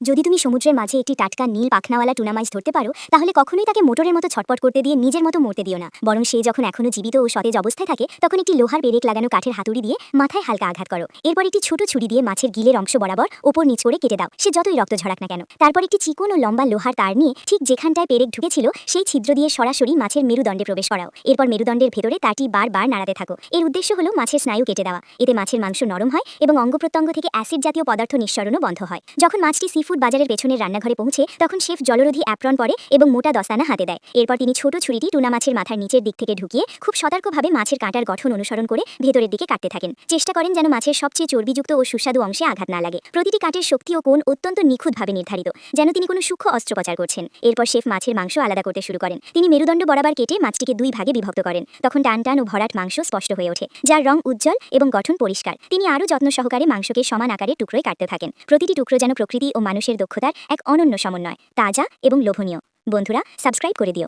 যদি তুমি সমুদ্রের মাঝে একটি টাটকা নীল পাখনাওয়ালা টুনা মাছ ধরতে পারো, তাহলে কখনোই তাকে মোটরের মতো ছটপট করতে দিয়ে নিজের মতো মরতে দিও না। বরং সে যখন এখনো জীবিত ও সতেজ অবস্থায় থাকে, তখন একটি লোহার পেরেক লাগানো কাঠের হাতুড়ি দিয়ে মাথায় হালকা আঘাত করো। এরপর একটি ছোট ছুরি দিয়ে মাছের গিলের অংশ বরাবর ওপর নিচ করে কেটে দাও, সে যতই রক্ত ঝরাক না কেন। তারপর একটি চিকন ও লম্বা লোহার তার নিয়ে ঠিক যেখানটায় পেরেক ঢুকেছিল সেই ছিদ্র দিয়ে সরাসরি মাছের মেরুদণ্ডে প্রবেশ করাও। এরপর মেরুদণ্ডের ভেতরে তারটি বারবার নাড়াতে থাকো। এর উদ্দেশ্য হলো মাছের স্নায়ু কেটে দেওয়া। এতে মাছের মাংস নরম হয় এবং অঙ্গপ্রত্যঙ্গ থেকে অ্যাসিড জাতীয় পদার্থ নিঃসরণও বন্ধ হয়। যখন মাছটি সিফুড বাজারের পেছনের রান্নাঘরে পৌঁছে, তখন শেফ জলরোধী অ্যাপ্রন পরে এবং মোটা দস্তানা হাতে দেয়। এরপর তিনি ছোট ছুরিটি টুনা মাছের মাথার নিচের দিক থেকে ঢুকিয়ে খুব সতর্কভাবে মাছের কাঁটার গঠন অনুসরণ করে ভেতরের দিকে কাটতে থাকেন। চেষ্টা করেন যেন মাছের সবচেয়ে চর্বিযুক্ত ও সুস্বাদু অংশে আঘাত না লাগে। প্রতিটি কাটের শক্তি ও কোণ অত্যন্ত নিখুঁতভাবে নির্ধারিত, যেন তিনি কোনো সূক্ষ্ম অস্ত্রোপচার করছেন। এরপর শেফ মাছের মাংস আলাদা করতে শুরু করেন। তিনি মেরুদণ্ড বরাবর কেটে মাছটিকে দুই ভাগে বিভক্ত করেন। তখন টান টান ও ভরাট মাংস স্পষ্ট হয়ে ওঠে, যার রং উজ্জ্বল এবং গঠন পরিষ্কার। তিনি আরও যত্ন সহকারে মাংসকে সমান আকারে টুকরোয় কাটতে থাকেন। প্রতিটি টুকরো যেন প্রকৃতি ও মানুষের দক্ষতার এক অনন্য সমন্বয়, তাজা এবং লোভনীয়। বন্ধুরা, সাবস্ক্রাইব করে দিও।